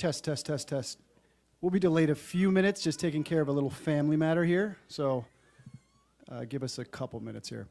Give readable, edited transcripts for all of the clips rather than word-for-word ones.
Test, test, test, test. We'll be delayed a few minutes, just taking care of a little family matter here. So give us a couple minutes here.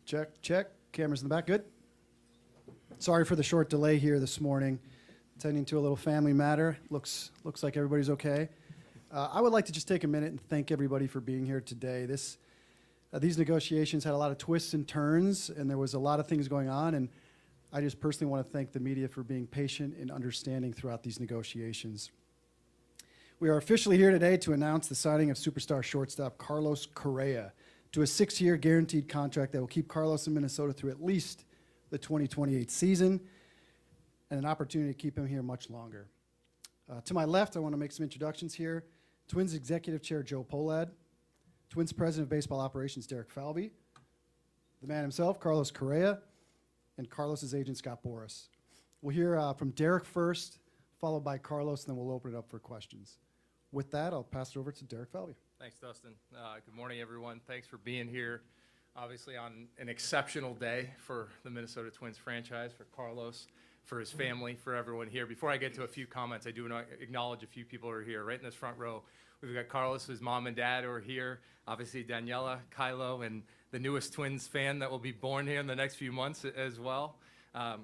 Check, check. Cameras in the back. Good. Sorry for the short delay here this morning. Attending to a little family matter. Looks like everybody's okay. I would like to just take a minute and thank everybody for being here today. These negotiations had a lot of twists and turns, and there was a lot of things going on, and I just personally want to thank the media for being patient and understanding throughout these negotiations. We are officially here today to announce the signing of superstar shortstop Carlos Correa to a 6-year guaranteed contract that will keep Carlos in Minnesota through at least the 2028 season, and an opportunity to keep him here much longer. To my left, I want to make some introductions here. Twins Executive Chair Joe Polad, Twins President of Baseball Operations Derek Falvey, the man himself, Carlos Correa, and Carlos's agent, Scott Boras. We'll hear from Derek first, followed by Carlos, and then we'll open it up for questions. With that, I'll pass it over to Derek Falvey. Thanks, Dustin. Good morning, everyone. Thanks for being here. Obviously on an exceptional day for the Minnesota Twins franchise, for Carlos, for his family, for everyone here. Before I get to a few comments, I do want to acknowledge a few people who are here. Right in this front row, we've got Carlos, his mom and dad who are here. Obviously, Daniela, Kylo, and the newest Twins fan that will be born here in the next few months as well.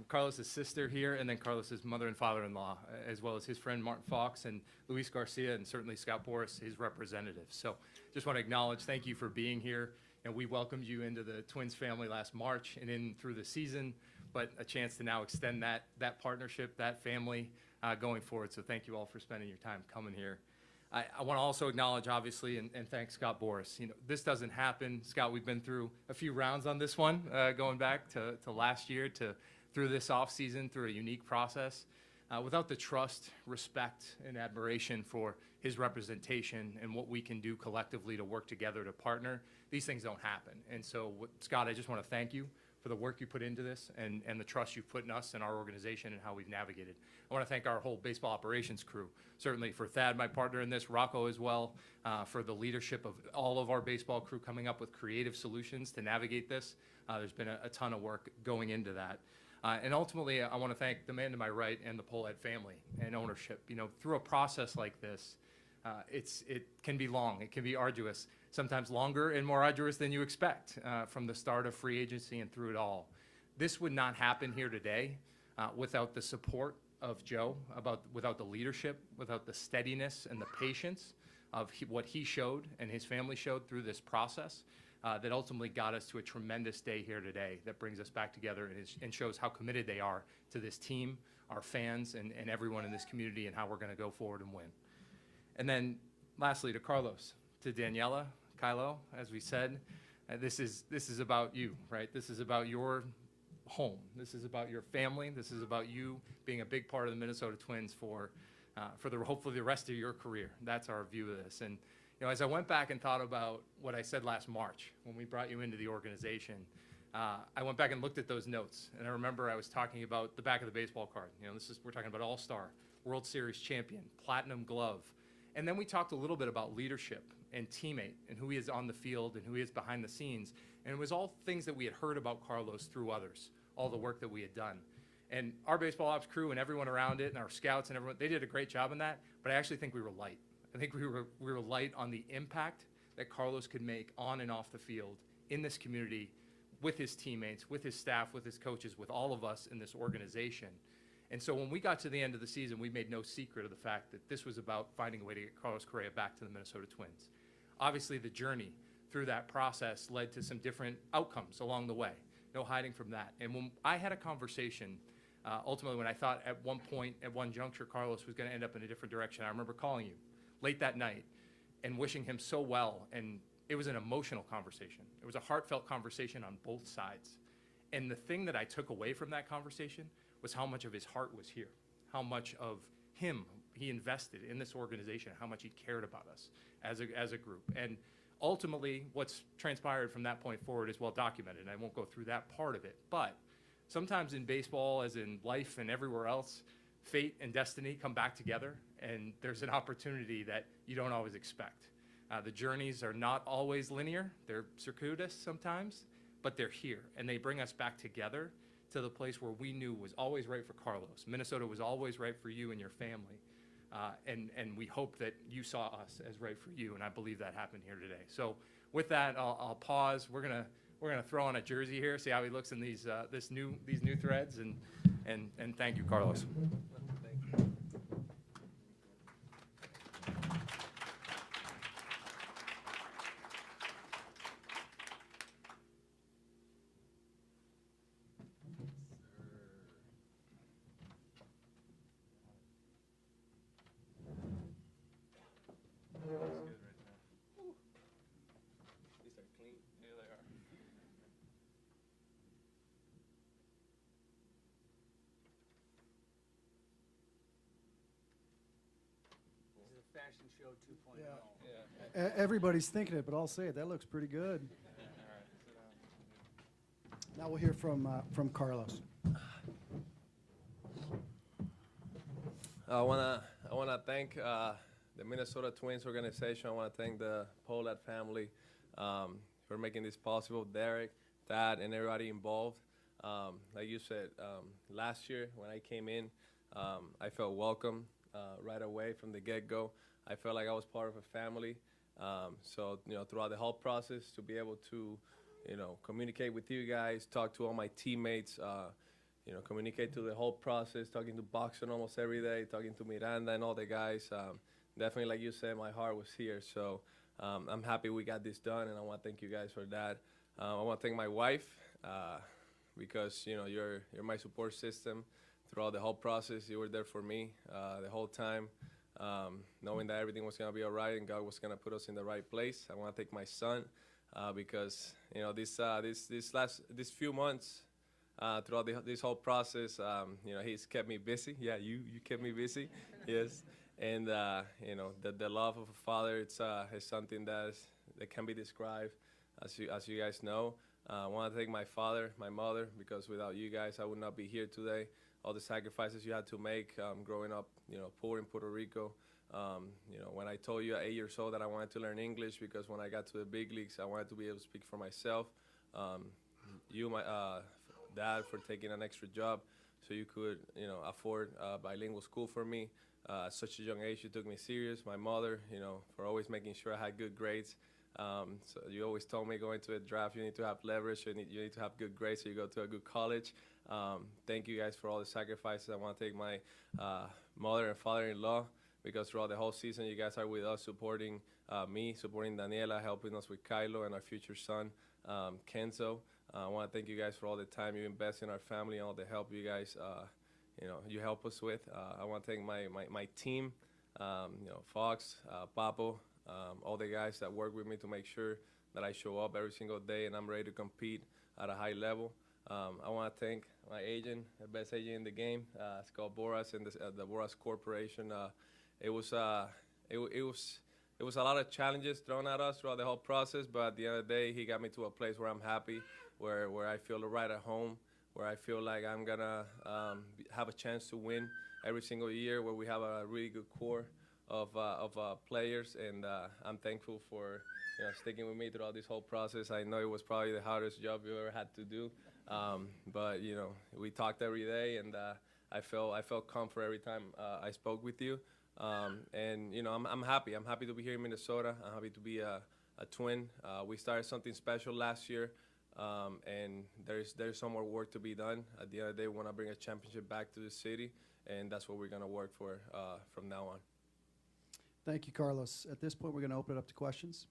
Carlos's sister here, and then Carlos's mother and father-in-law, as well as his friend Martin Fox and Luis Garcia, and certainly Scott Boras, his representative. So just want to acknowledge, thank you for being here. And we welcomed you into the Twins family last March and in through the season, but a chance to now extend that partnership, that family going forward. So thank you all for spending your time coming here. I want to also acknowledge, obviously, and thank Scott Boras. You know, this doesn't happen. Scott, we've been through a few rounds on this one, going back to last year, through this offseason, through a unique process. Without the trust, respect, and admiration for his representation and what we can do collectively to work together to partner, these things don't happen. And so, Scott, I just want to thank you for the work you put into this and the trust you've put in us and our organization and how we've navigated. I want to thank our whole baseball operations crew, certainly for Thad, my partner in this, Rocco as well, for the leadership of all of our baseball crew coming up with creative solutions to navigate this. There's been a ton of work going into that. And ultimately, I want to thank the man to my right and the Pohlad family and ownership. You know, through a process like this, it can be long, it can be arduous, sometimes longer and more arduous than you expect from the start of free agency and through it all. This would not happen here today without the support of Joe, without the leadership, without the steadiness and the patience of what he showed and his family showed through this process. That ultimately got us to a tremendous day here today that brings us back together and shows how committed they are to this team, our fans, and everyone in this community and how we're going to go forward and win. And then lastly, to Carlos, to Daniela, Kylo, as we said, this is about you, right? This is about your home. This is about your family. This is about you being a big part of the Minnesota Twins for hopefully the rest of your career. That's our view of this. And you know, as I went back and thought about what I said last March when we brought you into the organization, I went back and looked at those notes, and I remember I was talking about the back of the baseball card. You know, we're talking about All-Star, World Series champion, Platinum Glove, and then we talked a little bit about leadership and teammate and who he is on the field and who he is behind the scenes, and it was all things that we had heard about Carlos through others, all the work that we had done. And our baseball ops crew and everyone around it and our scouts and everyone, they did a great job in that, but I actually think we were light. I think we were light on the impact that Carlos could make on and off the field in this community with his teammates, with his staff, with his coaches, with all of us in this organization. And so when we got to the end of the season, we made no secret of the fact that this was about finding a way to get Carlos Correa back to the Minnesota Twins. Obviously, the journey through that process led to some different outcomes along the way. No hiding from that. And when I had a conversation, ultimately when I thought at one point, at one juncture, Carlos was going to end up in a different direction, I remember calling you late that night and wishing him so well. And it was an emotional conversation. It was a heartfelt conversation on both sides. And the thing that I took away from that conversation was how much of his heart was here, how much of him he invested in this organization, how much he cared about us as a group. And ultimately, what's transpired from that point forward is well documented, and I won't go through that part of it. But sometimes in baseball, as in life and everywhere else, fate and destiny come back together, and there's an opportunity that you don't always expect. The journeys are not always linear. They're circuitous sometimes, but they're here, and they bring us back together to the place where we knew was always right for Carlos. Minnesota was always right for you and your family, and we hope that you saw us as right for you, and I believe that happened here today. So with that, I'll pause. We're gonna throw on a jersey here, see how he looks in these new threads, and thank you, Carlos. Fashion show 2.0. Yeah. Everybody's thinking it, but I'll say it. That looks pretty good. Now we'll hear from Carlos. I wanna thank the Minnesota Twins organization. I wanna thank the Pohlad family for making this possible. Derek, Thad, and everybody involved. Like you said, last year when I came in, I felt welcome right away from the get-go. I felt like I was part of a family. So throughout the whole process, to be able to communicate with you guys, talk to all my teammates, communicate through the whole process, talking to Boxon almost every day, talking to Miranda and all the guys. Definitely, like you said, my heart was here. So I'm happy we got this done, and I want to thank you guys for that. I want to thank my wife because you're my support system throughout the whole process. You were there for me the whole time, knowing that everything was going to be all right and God was going to put us in the right place. I want to thank my son because these few months throughout this whole process, he's kept me busy. Yeah, you kept me busy. Yes. And the love of a father, it's something that can be described, as you guys know. I want to thank my father, my mother, because without you guys, I would not be here today. All the sacrifices you had to make growing up, poor in Puerto Rico. When I told you at 8 years old that I wanted to learn English because when I got to the big leagues, I wanted to be able to speak for myself. You, my dad, for taking an extra job so you could, afford bilingual school for me. At such a young age, you took me serious. My mother, for always making sure I had good grades. So you always told me going to a draft, you need to have leverage, you need to have good grades so you go to a good college. Thank you guys for all the sacrifices. I want to thank my mother and father-in-law because throughout the whole season, you guys are with us, supporting me, supporting Daniela, helping us with Kylo and our future son, Kenzo. I want to thank you guys for all the time you invest in our family and all the help you guys you help us with. I want to thank my team, Fox, Papo, all the guys that work with me to make sure that I show up every single day and I'm ready to compete at a high level. I want to thank my agent, the best agent in the game. It's called Boras and the Boras Corporation. It was a lot of challenges thrown at us throughout the whole process, but at the end of the day, he got me to a place where I'm happy, where I feel right at home, where I feel like I'm gonna have a chance to win every single year, where we have a really good core of players, and I'm thankful for sticking with me throughout this whole process. I know it was probably the hardest job you ever had to do, but we talked every day, and I felt comfort every time I spoke with you, and I'm happy. I'm happy to be here in Minnesota. I'm happy to be a Twin. We started something special last year. And there's some more work to be done. At the end of the day, we want to bring a championship back to the city, and that's what we're going to work for from now on. Thank you, Carlos. At this point, we're going to open it up to questions.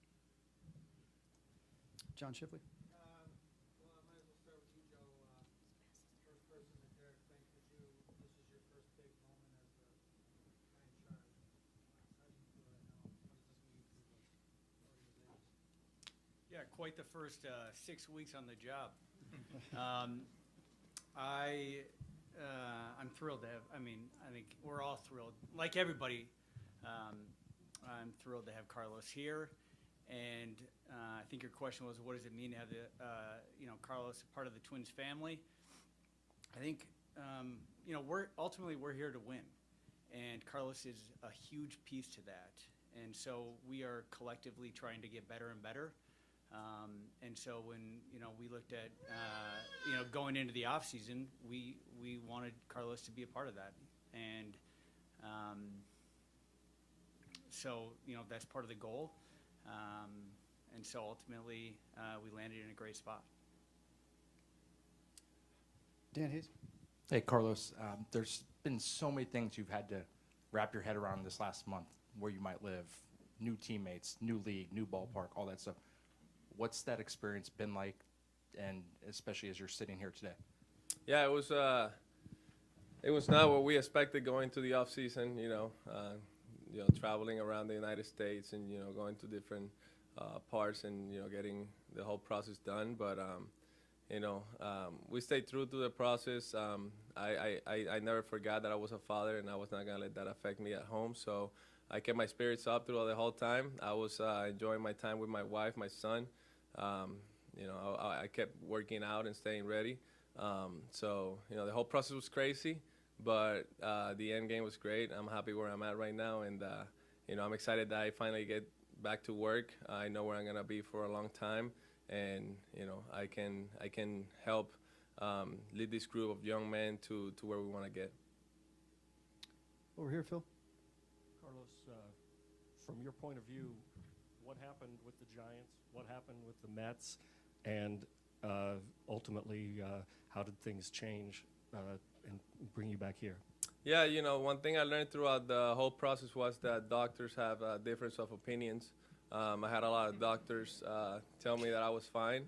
John Shipley. Well, I might as well start with you, Joe. First person that Derek thanked was you. This is your first big moment as the franchise. How do you feel right now? What does this mean for the organization? Yeah, quite the first 6 weeks on the job. I'm thrilled to have. I think we're all thrilled. Like everybody, I'm thrilled to have Carlos here. And I think your question was, what does it mean to have Carlos part of the Twins family? I think we're here to win, and Carlos is a huge piece to that. And so we are collectively trying to get better and better. And so when we looked at going into the off season, we wanted Carlos to be a part of that, and so that's part of the goal. And so ultimately, we landed in a great spot. Dan Hayes. Hey, Carlos. There's been so many things you've had to wrap your head around this last month, where you might live, new teammates, new league, new ballpark, all that stuff. What's that experience been like, and especially as you're sitting here today? Yeah, it was not what we expected going to the off season. Traveling around the United States and going to different parts and getting the whole process done. But we stayed true to the process. I never forgot that I was a father, and I was not gonna let that affect me at home. So I kept my spirits up throughout the whole time. I was enjoying my time with my wife, my son. I kept working out and staying ready. So the whole process was crazy, but the end game was great. I'm happy where I'm at right now, and I'm excited that I finally get back to work. I know where I'm gonna be for a long time, and I can help lead this group of young men to where we want to get. Over here, Phil. Carlos, from your point of view, what happened with the Giants? What happened with the Mets? And ultimately, how did things change and bring you back here? Yeah, one thing I learned throughout the whole process was that doctors have a difference of opinions I had a lot of doctors tell me that I was fine.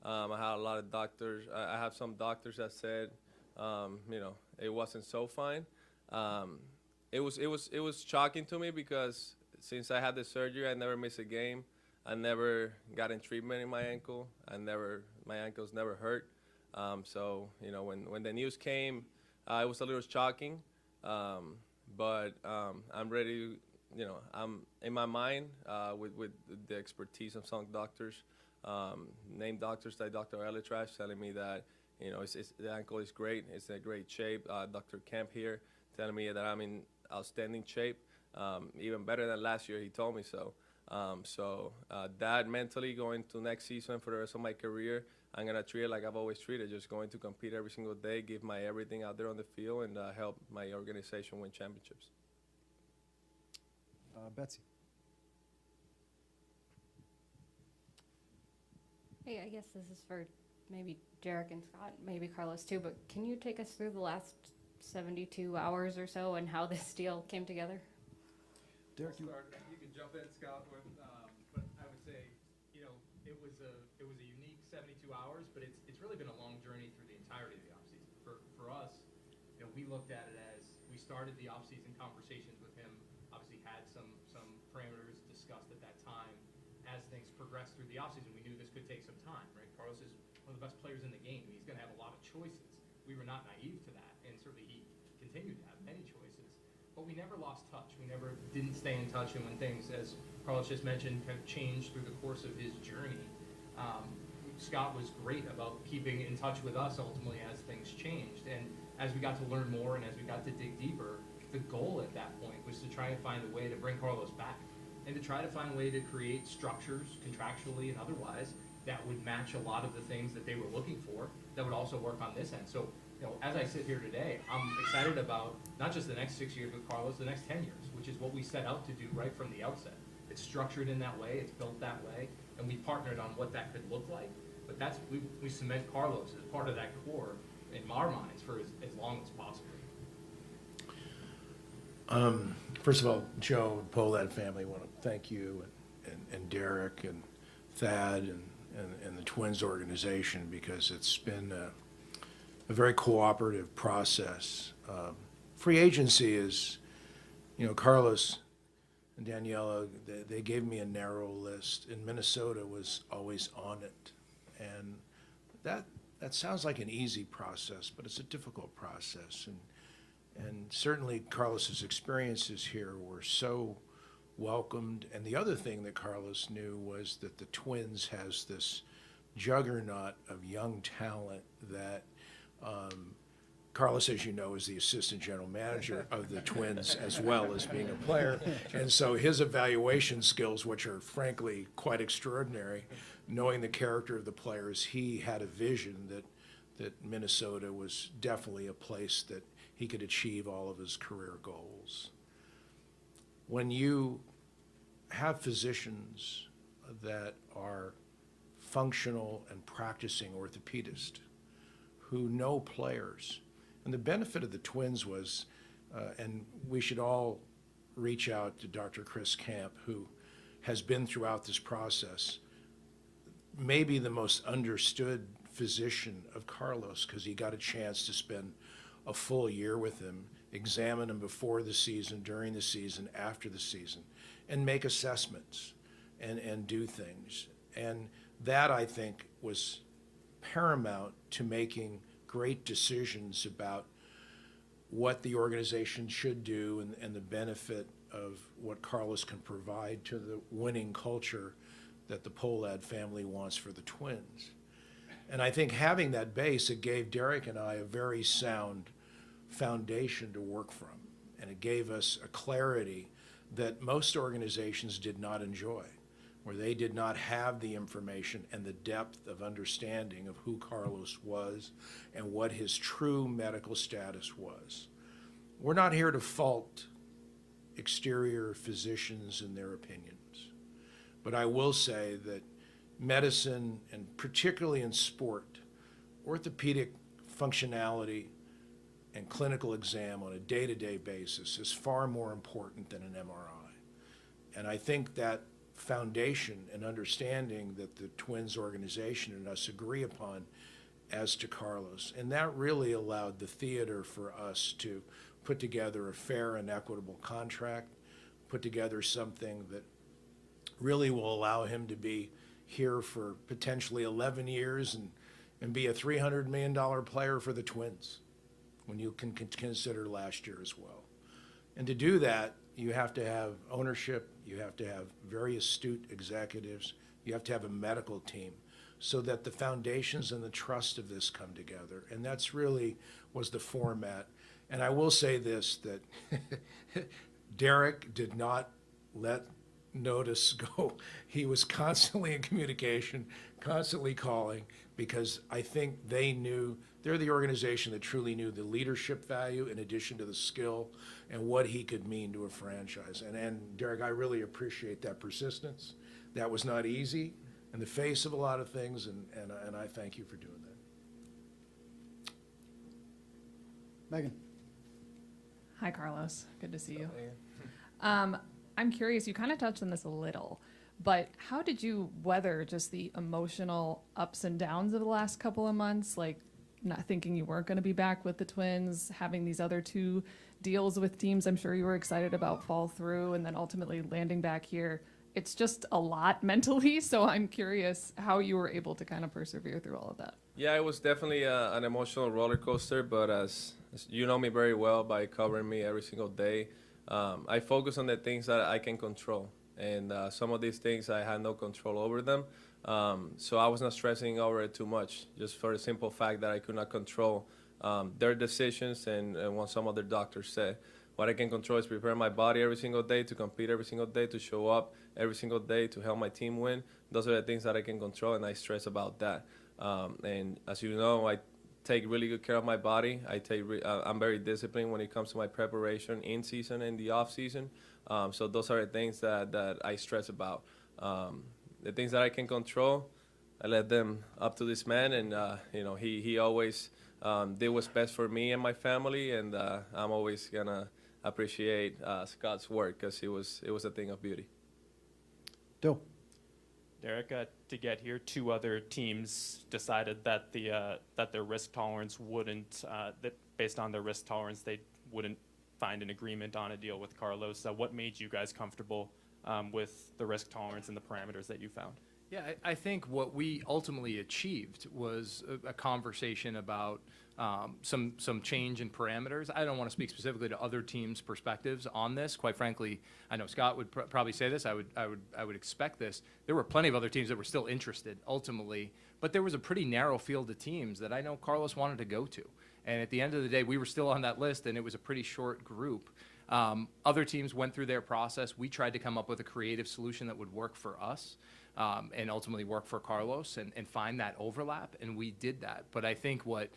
I had a lot of doctors. I have some doctors that said, it wasn't so fine. It was shocking to me because since I had the surgery, I never missed a game. I never got in treatment in my ankle. My ankles never hurt. So when the news came, it was a little shocking. But I'm ready. I'm in my mind with the expertise of some doctors, named doctors like Dr. Elitrash telling me that the ankle is great. It's in great shape. Dr. Kemp here telling me that I'm in outstanding shape, even better than last year. He told me so. That mentally going to next season for the rest of my career, I'm going to treat it like I've always treated, just going to compete every single day, give my everything out there on the field, and help my organization win championships. Betsy. Hey, I guess this is for maybe Derek and Scott, maybe Carlos too, but can you take us through the last 72 hours or so and how this deal came together? Derek, you You can jump in, Scott, but I would say, it was a unique 72 hours, but it's really been a long journey through the entirety of the offseason. For us, we looked at it as we started the offseason conversations with him, obviously had some parameters discussed at that time. As things progressed through the offseason, we knew this could take some time, right? Carlos is one of the best players in the game. He's going to have a lot of choices. We were not naive to that, and certainly he continued to have many choices. But we never lost touch. We never didn't stay in touch, and when things, as Carlos just mentioned, have changed through the course of his journey, Scott was great about keeping in touch with us ultimately as things changed. And as we got to learn more and as we got to dig deeper, the goal at that point was to try and find a way to bring Carlos back and to try to find a way to create structures, contractually and otherwise, that would match a lot of the things that they were looking for, that would also work on this end. So, as I sit here today, I'm excited about not just the next 6 years with Carlos, the next 10 years, which is what we set out to do right from the outset. It's structured in that way, it's built that way, and we partnered on what that could look like. But we cement Carlos as part of that core in our minds for as long as possible. First of all, Joe and Polad family, want to thank you and Derek and Thad and the Twins organization, because it's been a very cooperative process. Free agency is, Carlos and Daniela, they gave me a narrow list, and Minnesota was always on it. And that sounds like an easy process, but it's a difficult process. And certainly Carlos's experiences here were so welcomed. And the other thing that Carlos knew was that the Twins has this juggernaut of young talent that Carlos, as you know, is the assistant general manager of the Twins as well as being a player. And so his evaluation skills, which are frankly quite extraordinary, knowing the character of the players, he had a vision that Minnesota was definitely a place that he could achieve all of his career goals. When you have physicians that are functional and practicing orthopedists who know players, and the benefit of the Twins was, and we should all reach out to Dr. Chris Camp, who has been throughout this process, maybe the most understood physician of Carlos, because he got a chance to spend a full year with him, examine him before the season, during the season, after the season, and make assessments and do things. And that, I think, was paramount to making great decisions about what the organization should do and the benefit of what Carlos can provide to the winning culture that the Polad family wants for the Twins. And I think having that base, it gave Derek and I a very sound foundation to work from. And it gave us a clarity that most organizations did not enjoy, where they did not have the information and the depth of understanding of who Carlos was and what his true medical status was. We're not here to fault exterior physicians and their opinions, but I will say that medicine, and particularly in sport, orthopedic functionality and clinical exam on a day-to-day basis is far more important than an MRI. And I think that foundation and understanding that the Twins organization and us agree upon as to Carlos. And that really allowed the theater for us to put together a fair and equitable contract, put together something that really will allow him to be here for potentially 11 years and be a $300 million player for the Twins when you can consider last year as well. And to do that, you have to have ownership, you have to have very astute executives, you have to have a medical team so that the foundations and the trust of this come together. And that's really was the format. And I will say this, that Derek did not let notice go. He was constantly in communication, constantly calling, because I think they knew, they're the organization that truly knew the leadership value in addition to the skill and what he could mean to a franchise. And Derek, I really appreciate that persistence. That was not easy in the face of a lot of things, and I thank you for doing that. Megan. Hi, Carlos. Good to see you. I'm curious, you kind of touched on this a little, but how did you weather just the emotional ups and downs of the last couple of months? Like not thinking you weren't going to be back with the Twins, having these other two deals with teams I'm sure you were excited about fall through, and then ultimately landing back here. It's just a lot mentally, so I'm curious how you were able to kind of persevere through all of that. Yeah, it was definitely an emotional roller coaster, but as you know me very well by covering me every single day, I focus on the things that I can control. And some of these things I had no control over them. So I was not stressing over it too much, just for the simple fact that I could not control their decisions and what some other doctors said. What I can control is prepare my body every single day to compete every single day, to show up every single day, to help my team win. Those are the things that I can control, and I stress about that. And as you know, I take really good care of my body. I'm very disciplined when it comes to my preparation in season and the off season. So those are the things that I stress about. The things that I can control, I let them up to this man, and he always did what's best for me and my family, and I'm always gonna appreciate Scott's work because it was a thing of beauty. Dill. Derek, to get here, two other teams decided that that their risk tolerance wouldn't, that based on their risk tolerance, they wouldn't find an agreement on a deal with Carlos. What made you guys comfortable with the risk tolerance and the parameters that you found? Yeah, I think what we ultimately achieved was a conversation about some change in parameters. I don't want to speak specifically to other teams' perspectives on this. Quite frankly, I know Scott would probably say this. I would expect this. There were plenty of other teams that were still interested ultimately, but there was a pretty narrow field of teams that I know Carlos wanted to go to. And at the end of the day, we were still on that list, and it was a pretty short group. Other teams went through their process. We tried to come up with a creative solution that would work for us. And ultimately work for Carlos and find that overlap, and we did that. But I think what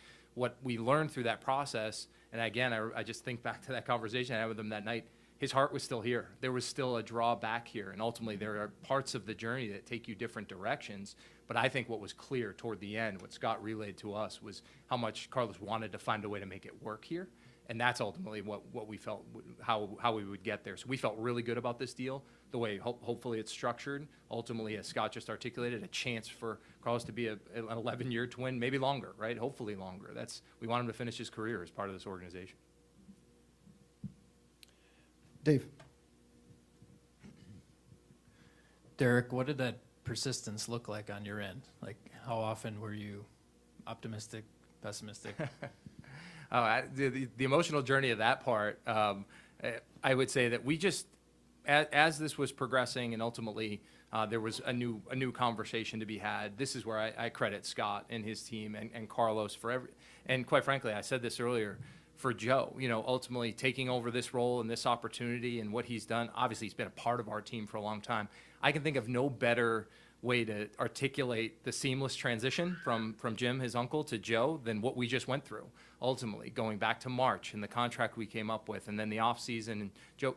we learned through that process, and again, I just think back to that conversation I had with him that night, his heart was still here. There was still a drawback here, and ultimately there are parts of the journey that take you different directions. But I think what was clear toward the end, what Scott relayed to us, was how much Carlos wanted to find a way to make it work here. And that's ultimately what we felt, how we would get there. So we felt really good about this deal, the way hopefully it's structured. Ultimately, as Scott just articulated, a chance for Carlos to be an 11-year Twin, maybe longer, right? Hopefully longer. We want him to finish his career as part of this organization. Dave. Derek, what did that persistence look like on your end? Like, how often were you optimistic, pessimistic? The emotional journey of that part, I would say that we just, as this was progressing and ultimately there was a new conversation to be had. This is where I credit Scott and his team and Carlos and quite frankly, I said this earlier, for Joe, ultimately taking over this role and this opportunity and what he's done. Obviously, he's been a part of our team for a long time. I can think of no better way to articulate the seamless transition from Jim, his uncle, to Joe than what we just went through. Ultimately, going back to March and the contract we came up with, and then the offseason. And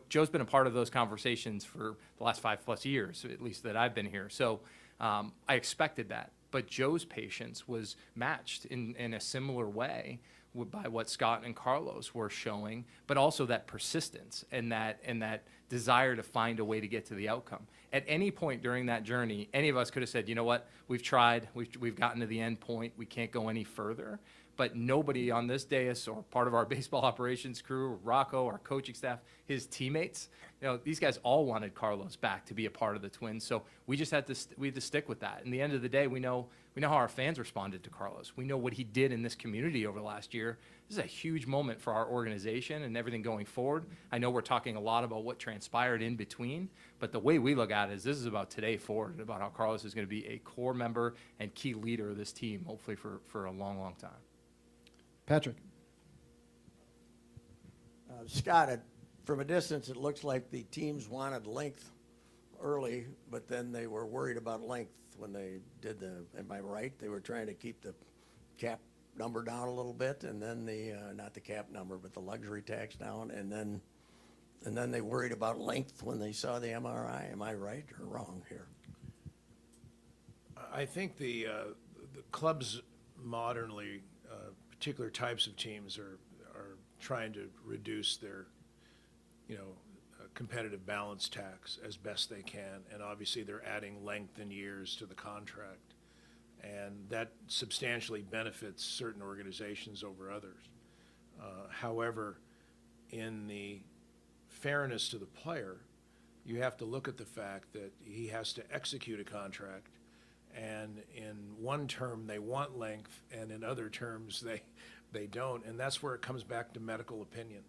Joe's been a part of those conversations for the last 5+ years, at least that I've been here. So I expected that. But Joe's patience was matched in a similar way by what Scott and Carlos were showing, but also that persistence and that desire to find a way to get to the outcome. At any point during that journey, any of us could have said, you know what, we've tried, we've gotten to the end point, we can't go any further. But nobody on this dais or part of our baseball operations crew, Rocco, our coaching staff, his teammates, these guys all wanted Carlos back to be a part of the Twins. So we just had to stick with that. In the end of the day, we know how our fans responded to Carlos. We know what he did in this community over the last year. This is a huge moment for our organization and everything going forward. I know we're talking a lot about what transpired in between, but the way we look at it is this is about today forward, and about how Carlos is going to be a core member and key leader of this team, hopefully for a long, long time. Patrick. Scott, from a distance, it looks like the teams wanted length early, but then they were worried about length when they did am I right? They were trying to keep the cap number down a little bit, and then not the cap number, but the luxury tax down, and then they worried about length when they saw the MRI. Am I right or wrong here? I think the clubs modernly, particular types of teams are trying to reduce their, competitive balance tax as best they can, and obviously they're adding length and years to the contract, and that substantially benefits certain organizations over others. However, in the fairness to the player, you have to look at the fact that he has to execute a contract, and in one term they want length, and in other terms they don't, and that's where it comes back to medical opinion.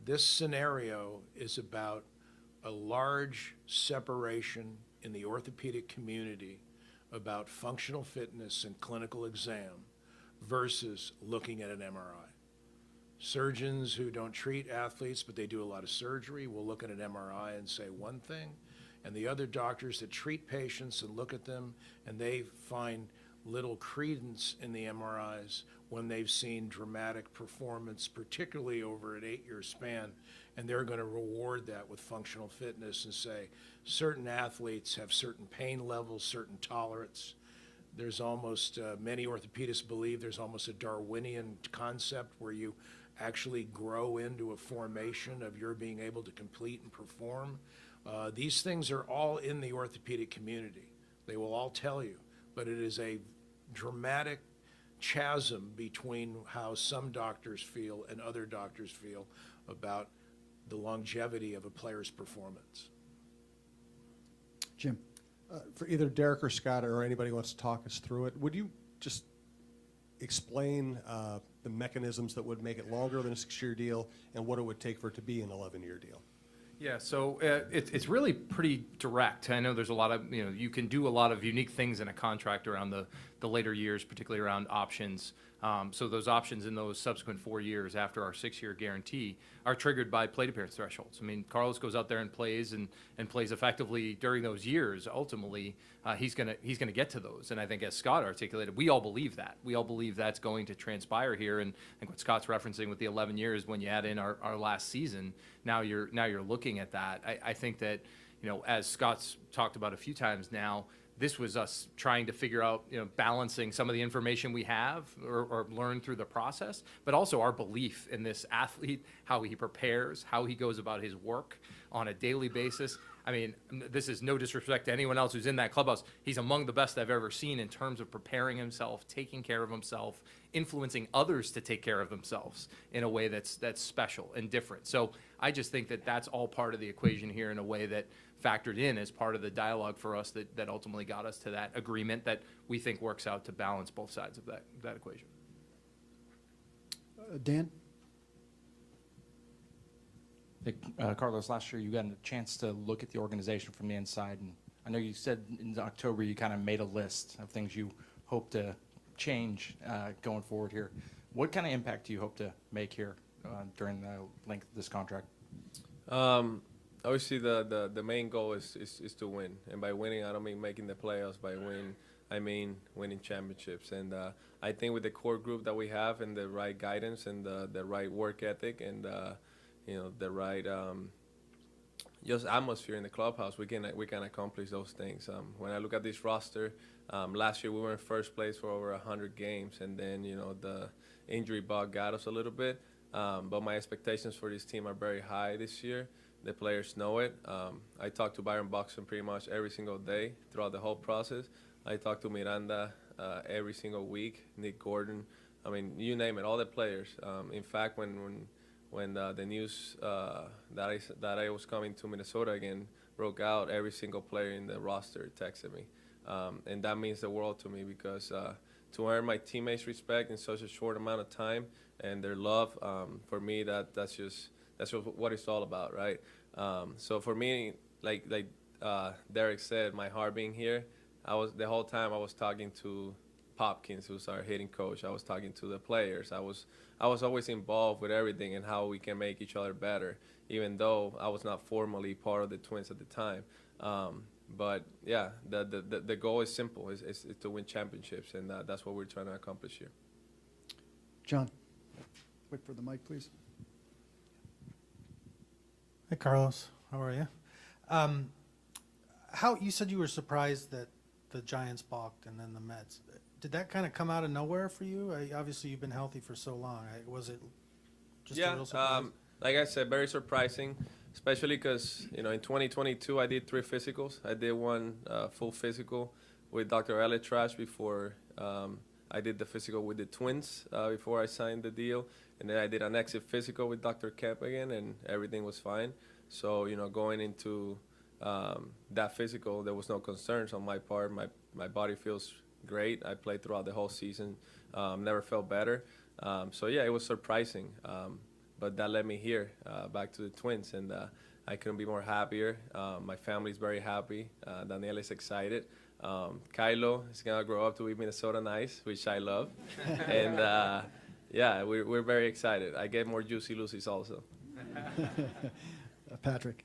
This scenario is about a large separation in the orthopedic community about functional fitness and clinical exam versus looking at an MRI. Surgeons who don't treat athletes, but they do a lot of surgery, will look at an MRI and say one thing, and the other doctors that treat patients and look at them, and they find little credence in the MRIs when they've seen dramatic performance, particularly over an 8-year span, and they're going to reward that with functional fitness and say certain athletes have certain pain levels, certain tolerance. There's almost, many orthopedists believe there's almost a Darwinian concept where you actually grow into a formation of your being able to complete and perform. These things are all in the orthopedic community. They will all tell you, but it is a dramatic chasm between how some doctors feel and other doctors feel about the longevity of a player's performance. Jim. For either Derek or Scott or anybody who wants to talk us through it, would you just explain the mechanisms that would make it longer than a 6-year deal and what it would take for it to be an 11-year deal? Yeah, so it's really pretty direct. I know there's a lot of, you can do a lot of unique things in a contract around the later years, particularly around options. So those options in those subsequent 4 years after our 6-year guarantee are triggered by plate appearance thresholds. I mean, Carlos goes out there and plays and plays effectively during those years. Ultimately, he's gonna get to those. And I think, as Scott articulated, we all believe that. We all believe that's going to transpire here. And I think what Scott's referencing with the 11 years, when you add in our last season, now you're looking at that. I think that, as Scott's talked about a few times now, this was us trying to figure out, balancing some of the information we have or learn through the process, but also our belief in this athlete, how he prepares, how he goes about his work on a daily basis. I mean, this is no disrespect to anyone else who's in that clubhouse. He's among the best I've ever seen in terms of preparing himself, taking care of himself, influencing others to take care of themselves in a way that's special and different. So I just think that that's all part of the equation here in a way that factored in as part of the dialogue for us that ultimately got us to that agreement that we think works out to balance both sides of that equation. Dan? Carlos, last year you got a chance to look at the organization from the inside, and I know you said in October you kind of made a list of things you hope to change going forward here. What kind of impact do you hope to make here during the length of this contract? Obviously, the main goal is to win, and by winning, I don't mean making the playoffs. By win, I mean winning championships. And I think with the core group that we have, and the right guidance, and the right work ethic, and the right just atmosphere in the clubhouse, we can accomplish those things. When I look at this roster, Last year we were in first place for over 100 games, and then the injury bug got us a little bit. But my expectations for this team are very high this year. The players know it. I talk to Byron Buxton pretty much every single day throughout the whole process. I talk to Miranda every single week, Nick Gordon. I mean, you name it, all the players. In fact, when the news that I was coming to Minnesota again broke out, every single player in the roster texted me. And that means the world to me because to earn my teammates' respect in such a short amount of time and their love, for me, that's just what it's all about, right? So for me, like Derek said, my heart being here, the whole time I was talking to Hopkins, who's our hitting coach. I was talking to the players. I was always involved with everything and how we can make each other better, even though I was not formally part of the Twins at the time. But yeah, the goal is simple: is to win championships, and that's what we're trying to accomplish here. John, wait for the mic, please. Hey, Carlos. How are you? How you said you were surprised that the Giants balked and then the Mets. Did that kind of come out of nowhere for you? Obviously, you've been healthy for so long. Was it just a real surprise? Like I said, very surprising, especially because in 2022 I did 3 physicals. I did one full physical with Dr. Elliott Trash before I did the physical with the Twins before I signed the deal, and then I did an exit physical with Dr. Kemp again, and everything was fine. So going into that physical, there was no concerns on my part. My body feels great. I played throughout the whole season. Never felt better. So yeah, it was surprising. But that led me here, back to the Twins, and I couldn't be more happier. My family's very happy. Daniel is excited. Kylo is gonna grow up to be Minnesota nice, which I love. And yeah, we're very excited. I get more juicy Lucy's also. Patrick.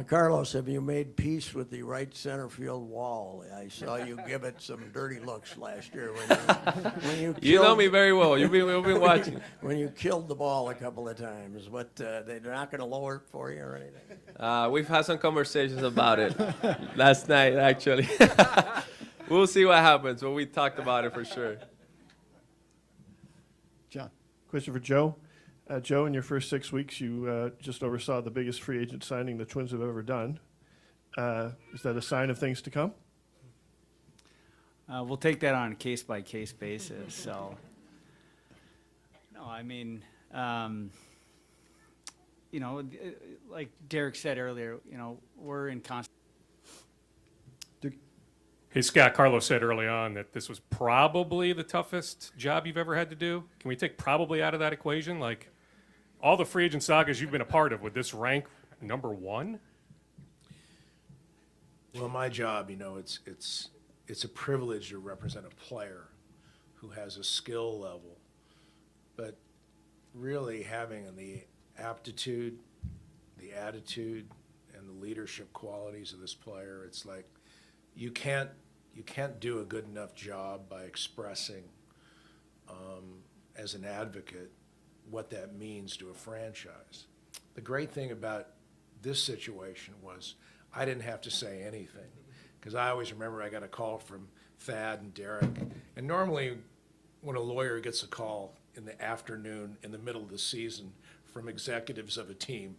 Carlos, have you made peace with the right center field wall? I saw you give it some dirty looks last year when you You know me very well. You've been watching. When you killed the ball a couple of times. But they're not going to lower it for you or anything? We've had some conversations about it last night, actually. We'll see what happens, but we talked about it for sure. John. Question for Joe. Joe, in your first 6 weeks, you just oversaw the biggest free agent signing the Twins have ever done. Is that a sign of things to come? We'll take that on a case-by-case basis. So, no, I mean, like Derek said earlier, we're in constant. Hey, Scott, Carlos said early on that this was probably the toughest job you've ever had to do. Can we take probably out of that equation? Like, all the free agent sagas you've been a part of, would this rank number 1? Well, my job, it's a privilege to represent a player who has a skill level, but really having the aptitude, the attitude, and the leadership qualities of this player, it's like you can't do a good enough job by expressing as an advocate what that means to a franchise. The great thing about this situation was I didn't have to say anything, because I always remember I got a call from Thad and Derek, and normally when a lawyer gets a call in the afternoon in the middle of the season from executives of a team,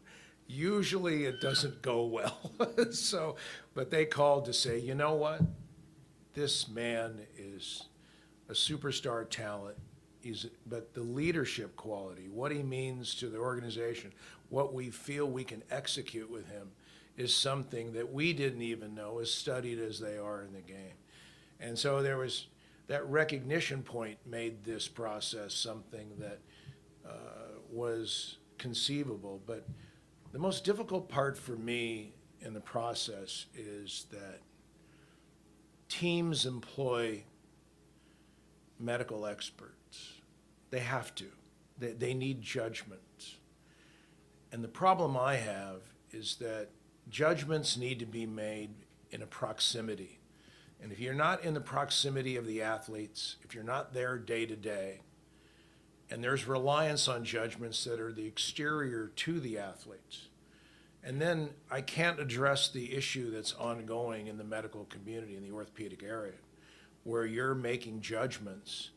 usually it doesn't go well. But they called to say, you know what? This man is a superstar talent. But the leadership quality, what he means to the organization, what we feel we can execute with him is something that we didn't even know, as studied as they are in the game. And so there was that recognition point made this process something that was conceivable. But the most difficult part for me in the process is that teams employ medical experts. They have to. They need judgment. And the problem I have is that judgments need to be made in a proximity. And if you're not in the proximity of the athletes, if you're not there day to day, and there's reliance on judgments that are the exterior to the athletes, and then I can't address the issue that's ongoing in the medical community in the orthopedic area, where you're making judgments,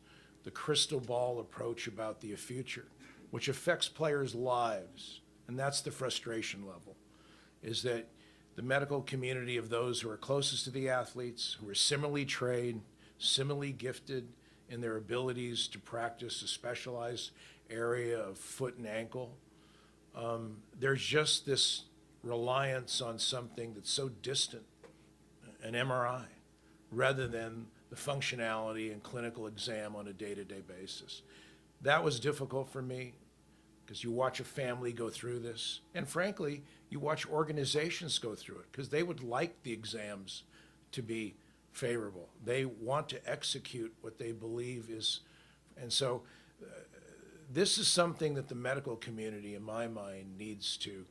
the crystal ball approach about the future, which affects players' lives. And that's the frustration level, is that the medical community of those who are closest to the athletes, who are similarly trained, similarly gifted in their abilities to practice a specialized area of foot and ankle, there's just this reliance on something that's so distant, an MRI, rather than the functionality and clinical exam on a day-to-day basis. That was difficult for me, because you watch a family go through this, and frankly, you watch organizations go through it, because they would like the exams to be favorable. They want to execute what they believe is, and so this is something that the medical community, in my mind, needs to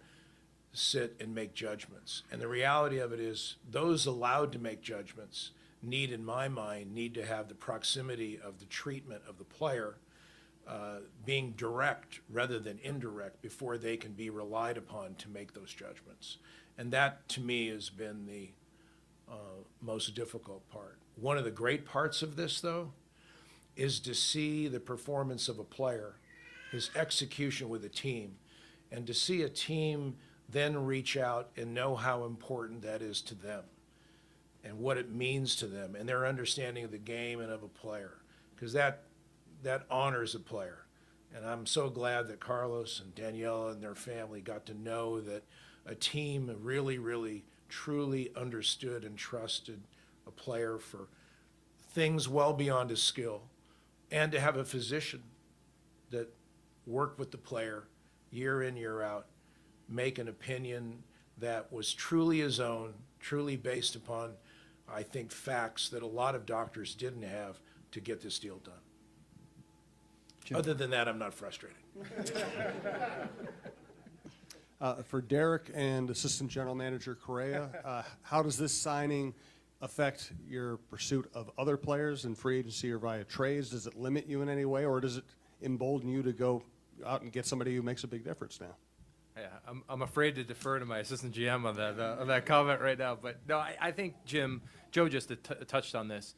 sit and make judgments. And the reality of it is, those allowed to make judgments need, in my mind, need to have the proximity of the treatment of the player being direct rather than indirect before they can be relied upon to make those judgments. And that, to me, has been the most difficult part. One of the great parts of this, though, is to see the performance of a player, his execution with a team, and to see a team then reach out and know how important that is to them and what it means to them and their understanding of the game and of a player, because that honors a player. And I'm so glad that Carlos and Daniela and their family got to know that a team really, really, truly understood and trusted a player for things well beyond his skill, and to have a physician that worked with the player year in, year out, make an opinion that was truly his own, truly based upon, I think, facts that a lot of doctors didn't have to get this deal done. Jim. Other than that, I'm not frustrated. For Derek and Assistant General Manager Correa, how does this signing affect your pursuit of other players in free agency or via trades? Does it limit you in any way, or does it embolden you to go out and get somebody who makes a big difference now? Yeah, I'm afraid to defer to my assistant GM on that comment right now. But no, I think Joe just touched on this.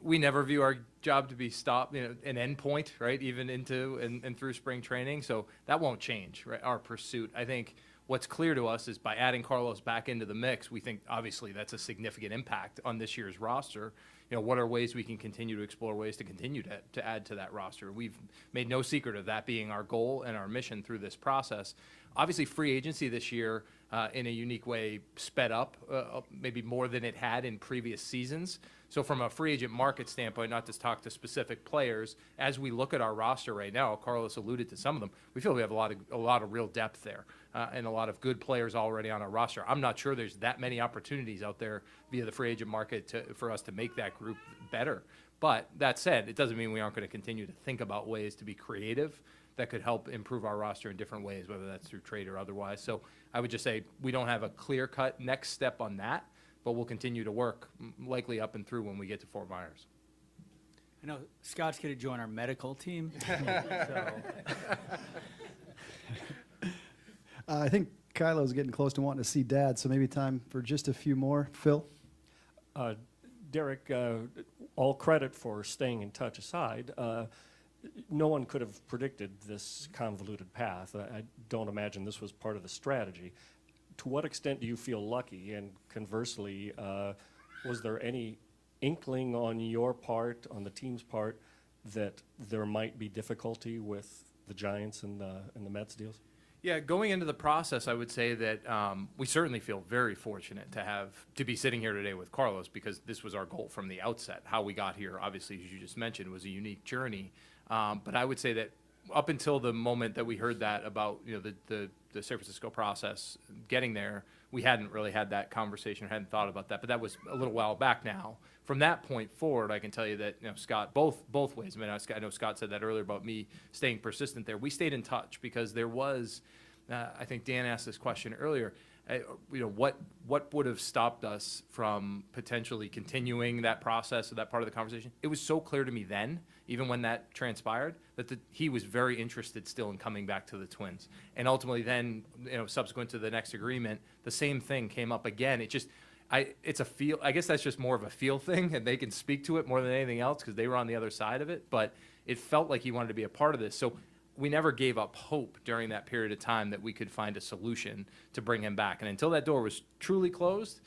We never view our job to be an end point, right? Even into and through spring training. So that won't change, right? Our pursuit. I think what's clear to us is by adding Carlos back into the mix, we think obviously that's a significant impact on this year's roster. What are ways we can continue to explore ways to continue to add to that roster? We've made no secret of that being our goal and our mission through this process. Obviously, free agency this year, in a unique way, sped up maybe more than it had in previous seasons. So from a free agent market standpoint, not to talk to specific players, as we look at our roster right now, Carlos alluded to some of them, we feel we have a lot of real depth there and a lot of good players already on our roster. I'm not sure there's that many opportunities out there via the free agent market for us to make that group better. But that said, it doesn't mean we aren't going to continue to think about ways to be creative that could help improve our roster in different ways, whether that's through trade or otherwise. So I would just say we don't have a clear-cut next step on that, but we'll continue to work likely up and through when we get to Fort Myers. I know Scott's going to join our medical team. So. I think Kylo's getting close to wanting to see Dad, so maybe time for just a few more. Phil? Derek, all credit for staying in touch aside, no one could have predicted this convoluted path. I don't imagine this was part of the strategy. To what extent do you feel lucky? And conversely, was there any inkling on your part, on the team's part, that there might be difficulty with the Giants and the Mets deals? Yeah, going into the process, I would say that we certainly feel very fortunate to be sitting here today with Carlos, because this was our goal from the outset. How we got here, obviously, as you just mentioned, was a unique journey. But I would say that up until the moment that we heard that about the San Francisco process getting there, we hadn't really had that conversation or hadn't thought about that. But that was a little while back now. From that point forward, I can tell you that Scott, both ways. I mean, I know Scott said that earlier about me staying persistent there. We stayed in touch because there was, I think Dan asked this question earlier. What would have stopped us from potentially continuing that process or that part of the conversation? It was so clear to me then, even when that transpired, that he was very interested still in coming back to the Twins. And ultimately then, subsequent to the next agreement, the same thing came up again. it's a feel. I guess that's just more of a feel thing, and they can speak to it more than anything else because they were on the other side of it. But it felt like he wanted to be a part of this. So we never gave up hope during that period of time that we could find a solution to bring him back. And until that door was truly closed,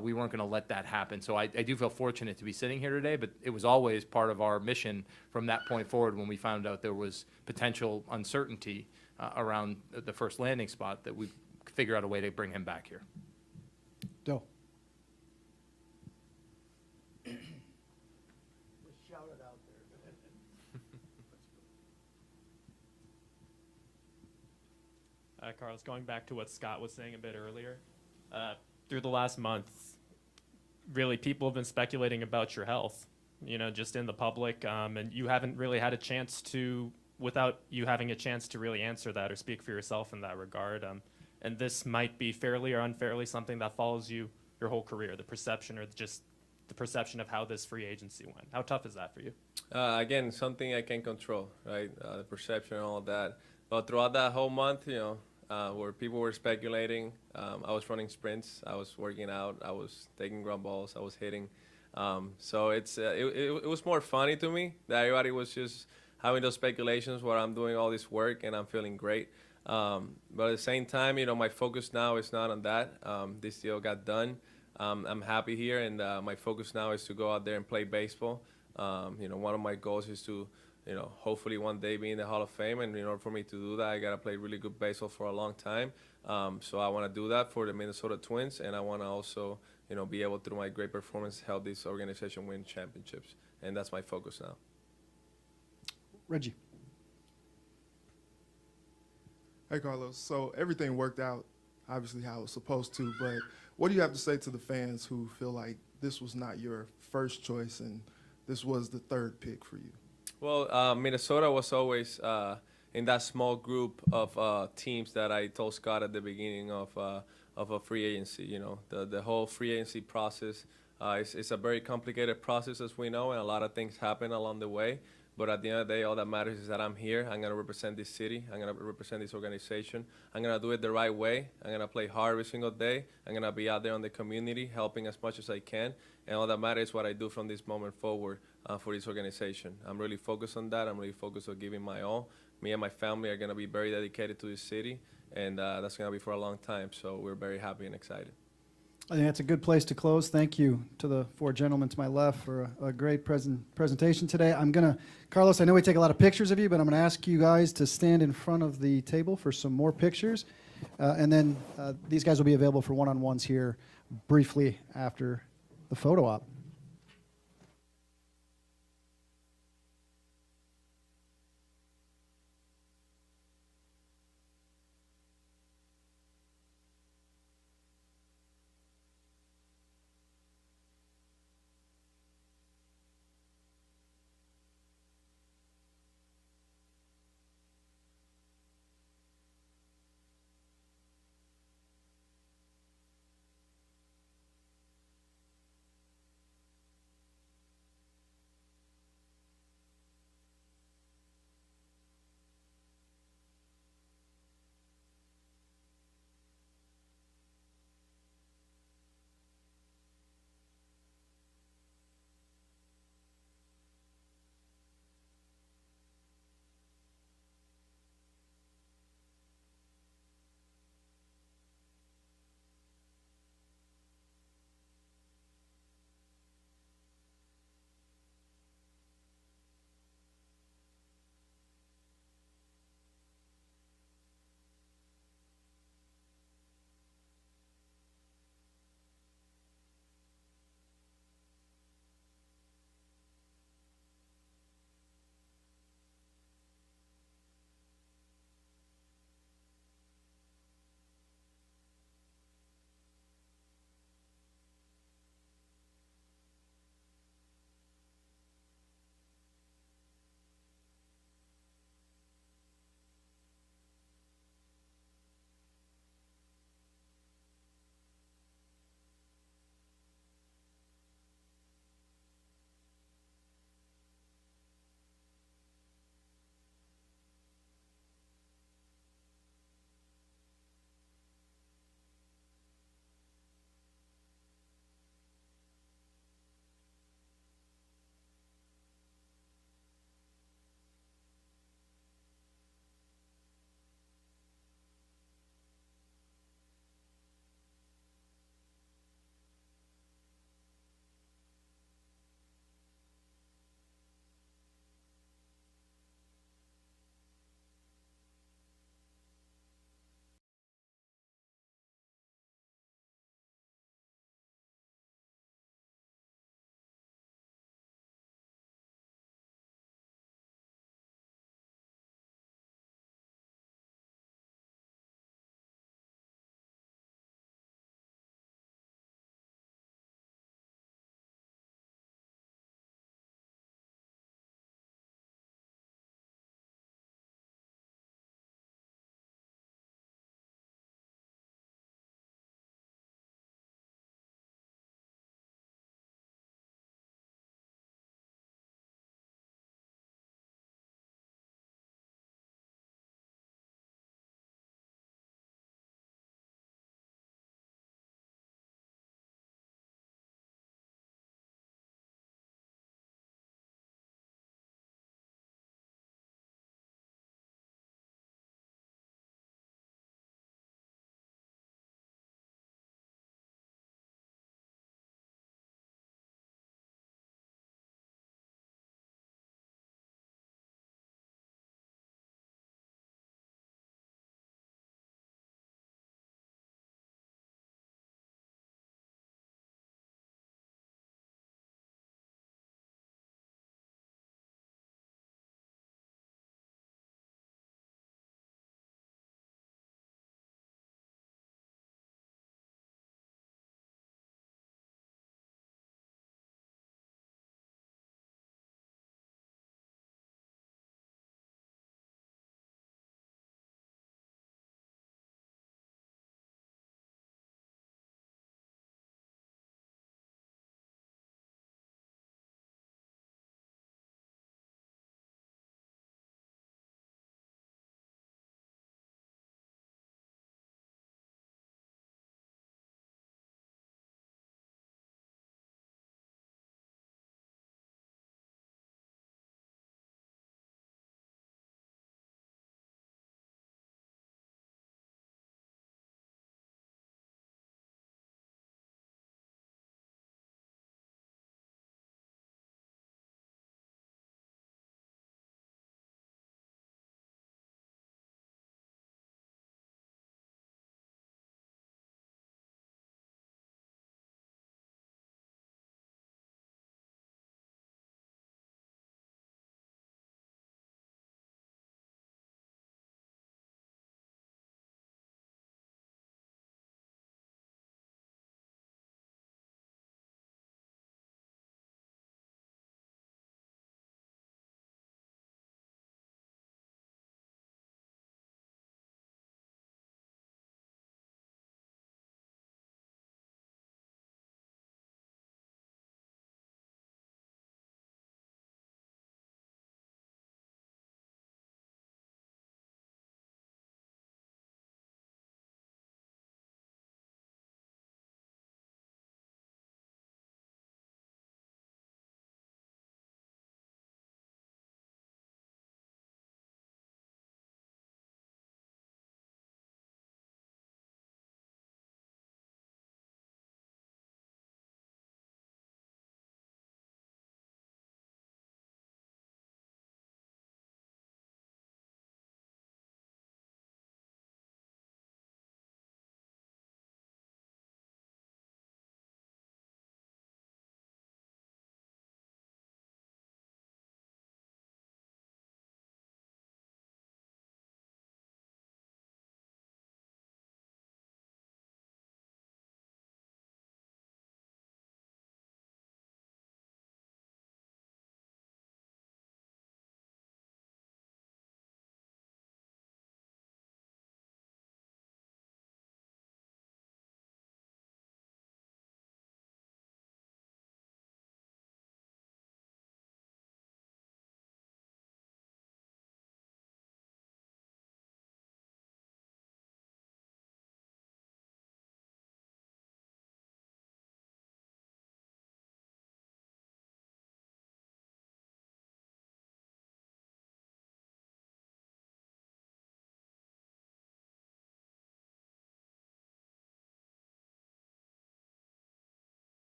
we weren't going to let that happen. So I do feel fortunate to be sitting here today, but it was always part of our mission from that point forward when we found out there was potential uncertainty around the first landing spot that we figure out a way to bring him back here. Doe. Carlos, going back to what Scott was saying a bit earlier, through the last month, really people have been speculating about your health, just in the public, and you haven't really had a chance to, without you having a chance to really answer that or speak for yourself in that regard. And this might be fairly or unfairly something that follows you your whole career, the perception or just the perception of how this free agency went. How tough is that for you? Again, something I can control, right? The perception and all of that. But throughout that whole month, where people were speculating, I was running sprints, I was working out, I was taking ground balls, I was hitting. So it was more funny to me that everybody was just having those speculations where I'm doing all this work and I'm feeling great. But at the same time, my focus now is not on that. This deal got done. I'm happy here, and my focus now is to go out there and play baseball. One of my goals is to hopefully one day be in the Hall of Fame. And in order for me to do that, I got to play really good baseball for a long time. So I want to do that for the Minnesota Twins. And I want to also, be able, through my great performance, help this organization win championships. And that's my focus now. Reggie. Hey, Carlos. So everything worked out, obviously, how it was supposed to. But what do you have to say to the fans who feel like this was not your first choice and this was the third pick for you? Well, Minnesota was always in that small group of teams that I told Scott at the beginning of a free agency. The whole free agency process is a very complicated process, as we know, and a lot of things happen along the way. But at the end of the day, all that matters is that I'm here. I'm going to represent this city. I'm going to represent this organization. I'm going to do it the right way. I'm going to play hard every single day. I'm going to be out there in the community, helping as much as I can. And all that matters is what I do from this moment forward for this organization. I'm really focused on that. I'm really focused on giving my all. Me and my family are going to be very dedicated to this city, and that's going to be for a long time. So we're very happy and excited. I think that's a good place to close. Thank you to the four gentlemen to my left for a great presentation today. Carlos, I know we take a lot of pictures of you, but I'm going to ask you guys to stand in front of the table for some more pictures. And then these guys will be available for one-on-ones here briefly after the photo op.